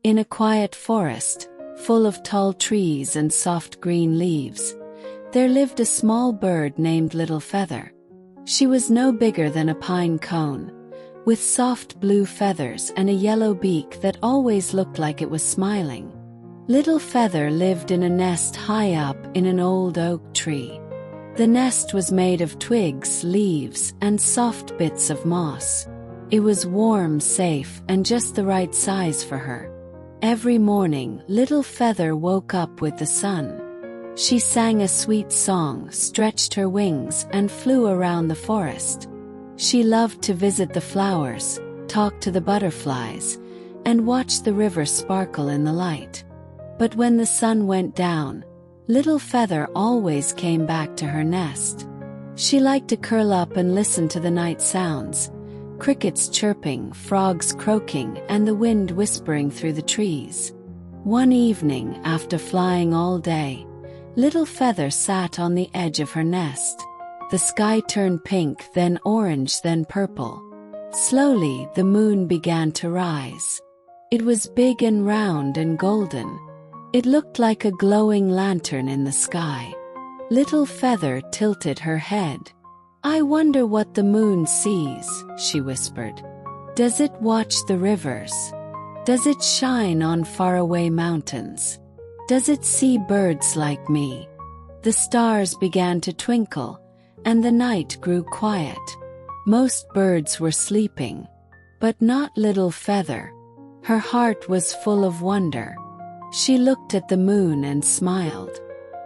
In a quiet forest, full of tall trees and soft green leaves, there lived a small bird named Little Feather. She was no bigger than a pine cone, with soft blue feathers and a yellow beak that always looked like it was smiling. Little Feather lived in a nest high up in an old oak tree. The nest was made of twigs, leaves, and soft bits of moss. It was warm, safe, and just the right size for her. Every morning, Little Feather woke up with the sun. She sang a sweet song, stretched her wings, and flew around the forest. She loved to visit the flowers, talk to the butterflies, and watch the river sparkle in the light. But when the sun went down, Little Feather always came back to her nest. She liked to curl up and listen to the night sounds, crickets chirping, frogs croaking, and the wind whispering through the trees. One evening, after flying all day, Little Feather sat on the edge of her nest. The sky turned pink, then orange, then purple. Slowly, the moon began to rise. It was big and round and golden. It looked like a glowing lantern in the sky. Little Feather tilted her head. "I wonder what the moon sees," she whispered. "Does it watch the rivers? Does it shine on faraway mountains? Does it see birds like me?" The stars began to twinkle, and the night grew quiet. Most birds were sleeping, but not Little Feather. Her heart was full of wonder. She looked at the moon and smiled.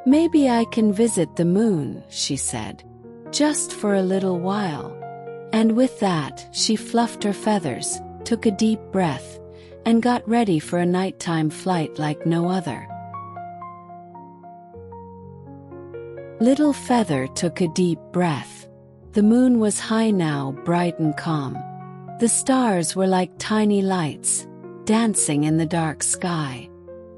"Maybe I can visit the moon," she said, "just for a little while." And with that, she fluffed her feathers, took a deep breath, and got ready for a nighttime flight like no other. Little Feather took a deep breath. The moon was high now, bright and calm. The stars were like tiny lights, dancing in the dark sky.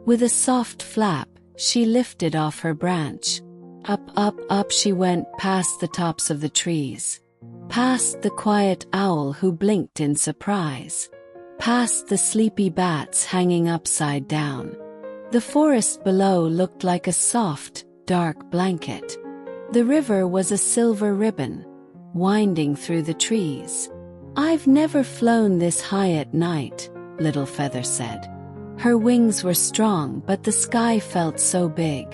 With a soft flap, she lifted off her branch. Up, up, up she went, past the tops of the trees. Past the quiet owl who blinked in surprise. Past the sleepy bats hanging upside down. The forest below looked like a soft, dark blanket. The river was a silver ribbon, winding through the trees. "I've never flown this high at night," Little Feather said. Her wings were strong, but the sky felt so big.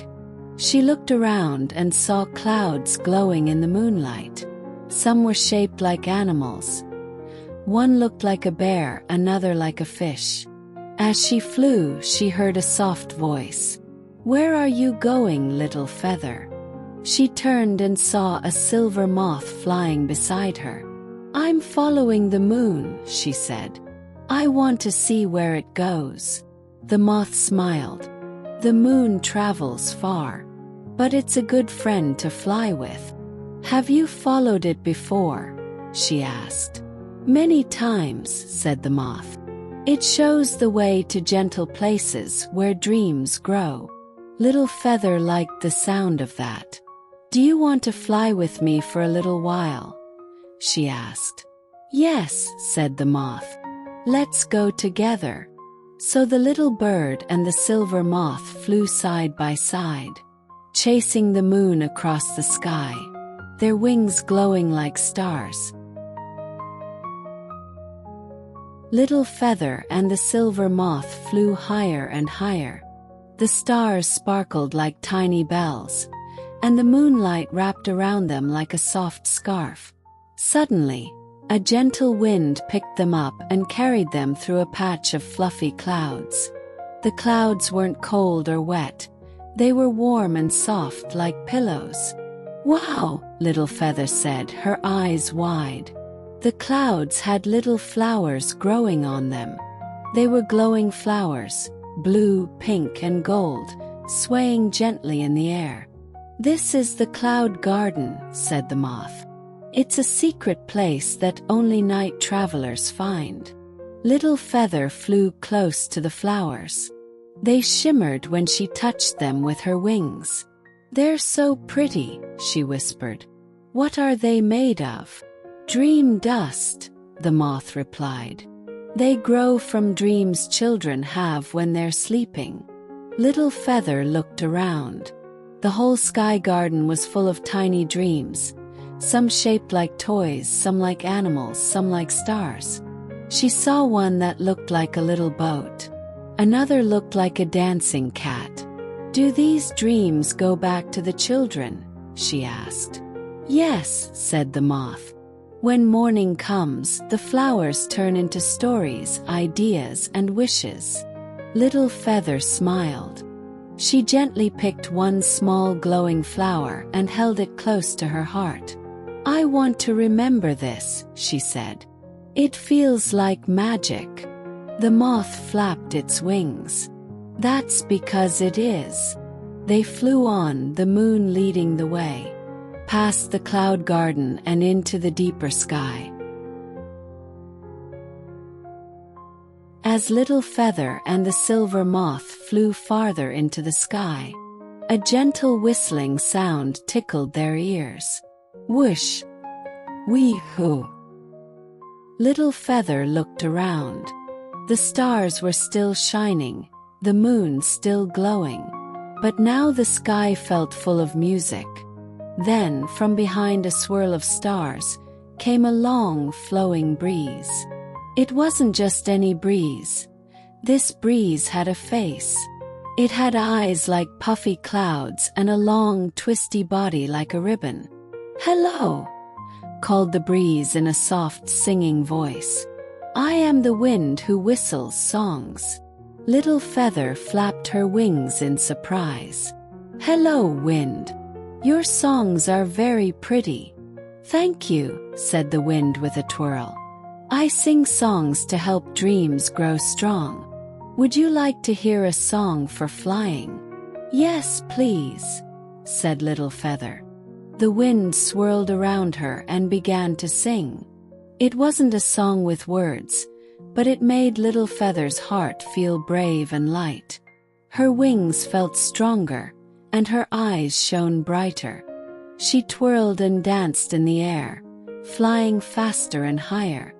She looked around and saw clouds glowing in the moonlight. Some were shaped like animals. One looked like a bear, another like a fish. As she flew, she heard a soft voice. "Where are you going, Little Feather?" She turned and saw a silver moth flying beside her. "I'm following the moon," she said. "I want to see where it goes." The moth smiled. "The moon travels far, but it's a good friend to fly with." "Have you followed it before?" she asked. "Many times," said the moth. "It shows the way to gentle places where dreams grow." Little Feather liked the sound of that. "Do you want to fly with me for a little while?" she asked. "Yes," said the moth. "Let's go together." So the little bird and the silver moth flew side by side, chasing the moon across the sky, their wings glowing like stars. Little Feather and the silver moth flew higher and higher. The stars sparkled like tiny bells, and the moonlight wrapped around them like a soft scarf. Suddenly, a gentle wind picked them up and carried them through a patch of fluffy clouds. The clouds weren't cold or wet. They were warm and soft like pillows. "Wow," Little Feather said, her eyes wide. The clouds had little flowers growing on them. They were glowing flowers, blue, pink, and gold, swaying gently in the air. "This is the cloud garden," said the moth. "It's a secret place that only night travelers find." Little Feather flew close to the flowers. They shimmered when she touched them with her wings. "They're so pretty," she whispered. "What are they made of?" "Dream dust," the moth replied. They grow from dreams children have when they're sleeping. Little Feather looked around. The whole sky garden was full of tiny dreams, some shaped like toys, some like animals, some like stars. She saw one that looked like a little boat. Another looked like a dancing cat. "Do these dreams go back to the children?" she asked. "Yes," said the moth. "When morning comes, the flowers turn into stories, ideas, and wishes." Little Feather smiled. She gently picked one small glowing flower and held it close to her heart. "I want to remember this," she said. "It feels like magic." The moth flapped its wings. "That's because it is." They flew on, the moon leading the way, past the cloud garden and into the deeper sky. As Little Feather and the silver moth flew farther into the sky, a gentle whistling sound tickled their ears. Whoosh! Wee-hoo! Little Feather looked around. The stars were still shining, the moon still glowing, but now the sky felt full of music. Then, from behind a swirl of stars, came a long, flowing breeze. It wasn't just any breeze. This breeze had a face. It had eyes like puffy clouds and a long, twisty body like a ribbon. "Hello," called the breeze in a soft, singing voice. "I am the wind who whistles songs." Little Feather flapped her wings in surprise. "Hello, wind. Your songs are very pretty." "Thank you," said the wind with a twirl. "I sing songs to help dreams grow strong. Would you like to hear a song for flying?" "Yes, please," said Little Feather. The wind swirled around her and began to sing. It wasn't a song with words, but it made Little Feather's heart feel brave and light. Her wings felt stronger, and her eyes shone brighter. She twirled and danced in the air, flying faster and higher.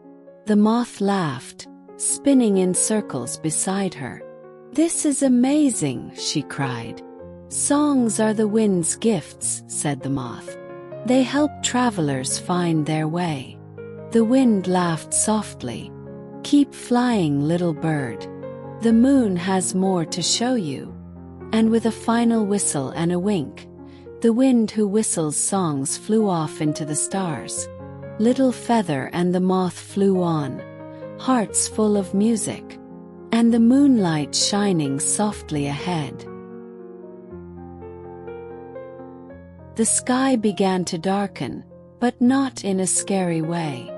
The moth laughed, spinning in circles beside her. "This is amazing," she cried. "Songs are the wind's gifts," said the moth. "They help travelers find their way." The wind laughed softly. "Keep flying, little bird. The moon has more to show you." And with a final whistle and a wink, the wind who whistles songs flew off into the stars. Little Feather and the moth flew on, hearts full of music, and the moonlight shining softly ahead. The sky began to darken, but not in a scary way.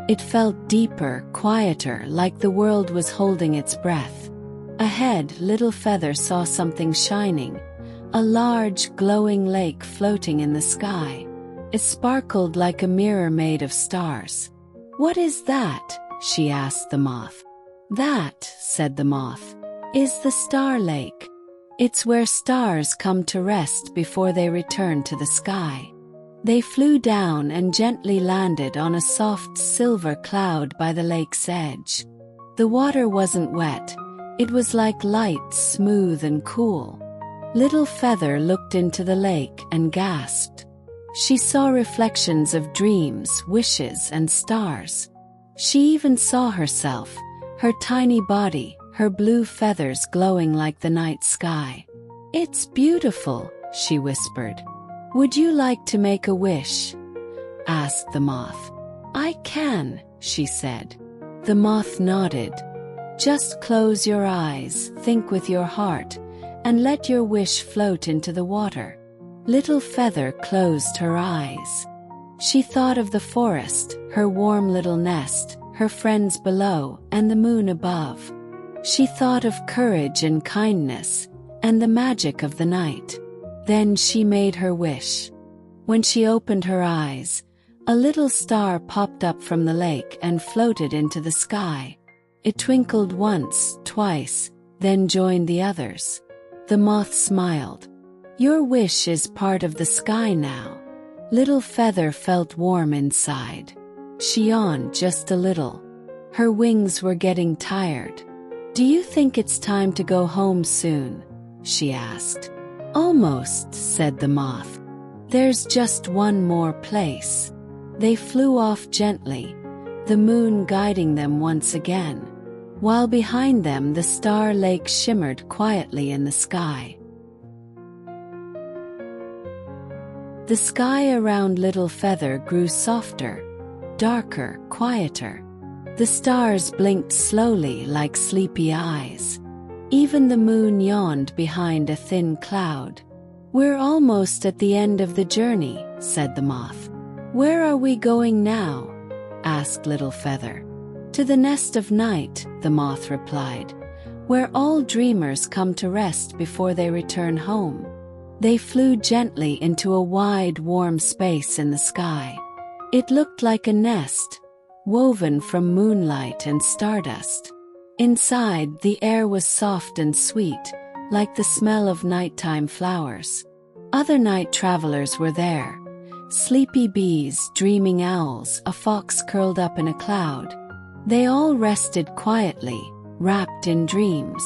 It felt deeper, quieter, like the world was holding its breath. Ahead, Little Feather saw something shining, a large, glowing lake floating in the sky. It sparkled like a mirror made of stars. "What is that?" she asked the moth. "That," said the moth, "is the Star Lake. It's where stars come to rest before they return to the sky." They flew down and gently landed on a soft silver cloud by the lake's edge. The water wasn't wet. It was like light, smooth and cool. Little Feather looked into the lake and gasped. She saw reflections of dreams, wishes, and stars. She even saw herself, her tiny body, her blue feathers glowing like the night sky. "It's beautiful," she whispered. "Would you like to make a wish?" asked the moth. "I can," she said. The moth nodded. "Just close your eyes, think with your heart, and let your wish float into the water." Little Feather closed her eyes. She thought of the forest, her warm little nest, her friends below, and the moon above. She thought of courage and kindness, and the magic of the night. Then she made her wish. When she opened her eyes, a little star popped up from the lake and floated into the sky. It twinkled once, twice, then joined the others. The moth smiled. "Your wish is part of the sky now." Little Feather felt warm inside. She yawned just a little. Her wings were getting tired. "Do you think it's time to go home soon?" she asked. "Almost," said the moth. "There's just one more place." They flew off gently, the moon guiding them once again, while behind them the star lake shimmered quietly in the sky. The sky around Little Feather grew softer, darker, quieter. The stars blinked slowly like sleepy eyes. Even the moon yawned behind a thin cloud. "We're almost at the end of the journey," said the moth. "Where are we going now?" asked Little Feather. "To the nest of night," the moth replied, "where all dreamers come to rest before they return home." They flew gently into a wide, warm space in the sky. It looked like a nest, woven from moonlight and stardust. Inside, the air was soft and sweet, like the smell of nighttime flowers. Other night travelers were there. Sleepy bees, dreaming owls, a fox curled up in a cloud. They all rested quietly, wrapped in dreams.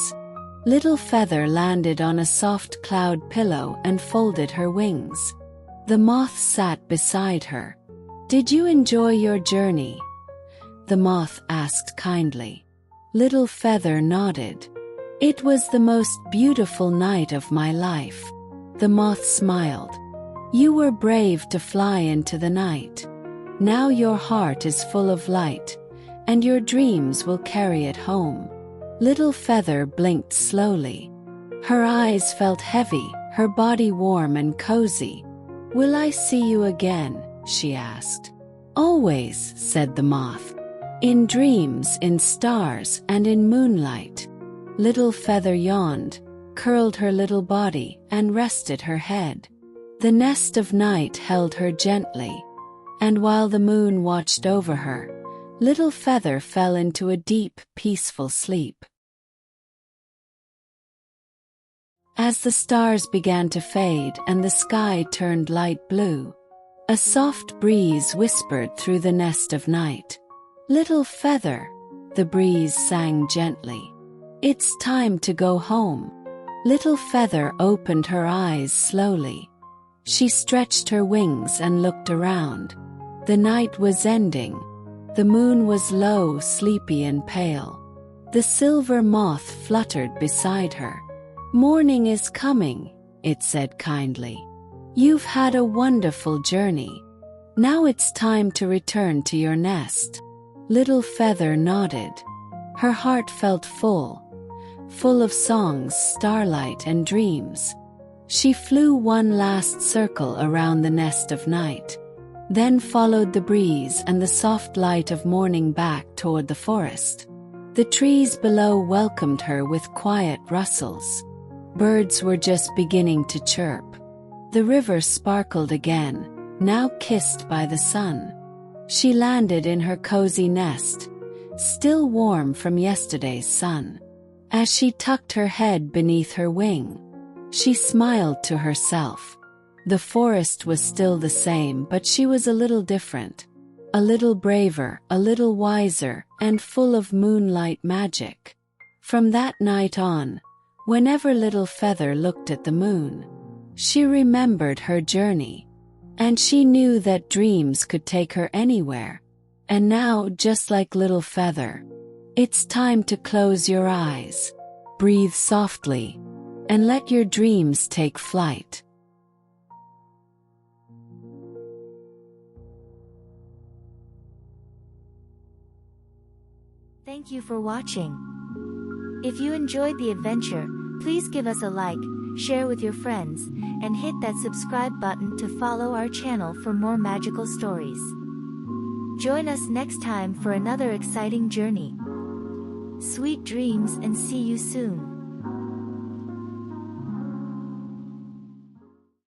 Little Feather landed on a soft cloud pillow and folded her wings. The moth sat beside her. "Did you enjoy your journey?" the moth asked kindly. Little Feather nodded. "It was the most beautiful night of my life." The moth smiled. "You were brave to fly into the night. Now your heart is full of light, and your dreams will carry it home." Little Feather blinked slowly. Her eyes felt heavy, her body warm and cozy. "Will I see you again?" she asked. "Always," said the moth. "In dreams, in stars, and in moonlight." Little Feather yawned, curled her little body, and rested her head. The nest of night held her gently, and while the moon watched over her, Little Feather fell into a deep, peaceful sleep. As the stars began to fade and the sky turned light blue, a soft breeze whispered through the nest of night. "Little Feather," the breeze sang gently, "it's time to go home." Little Feather opened her eyes slowly. She stretched her wings and looked around. The night was ending. The moon was low, sleepy and pale. The silver moth fluttered beside her. "Morning is coming," it said kindly. "You've had a wonderful journey. Now it's time to return to your nest." Little Feather nodded. Her heart felt full of songs, starlight and dreams. She flew one last circle around the nest of night, then followed the breeze and the soft light of morning back toward the forest. The trees below welcomed her with quiet rustles. Birds were just beginning to chirp. The river sparkled again, now kissed by the sun. She landed in her cozy nest, still warm from yesterday's sun. As she tucked her head beneath her wing, she smiled to herself. The forest was still the same, but she was a little different. A little braver, a little wiser, and full of moonlight magic. From that night on, whenever Little Feather looked at the moon, she remembered her journey. And she knew that dreams could take her anywhere. And now, just like Little Feather, it's time to close your eyes, breathe softly, and let your dreams take flight. Thank you for watching. If you enjoyed the adventure, please give us a like, share with your friends, and hit that subscribe button to follow our channel for more magical stories. Join us next time for another exciting journey. Sweet dreams and see you soon.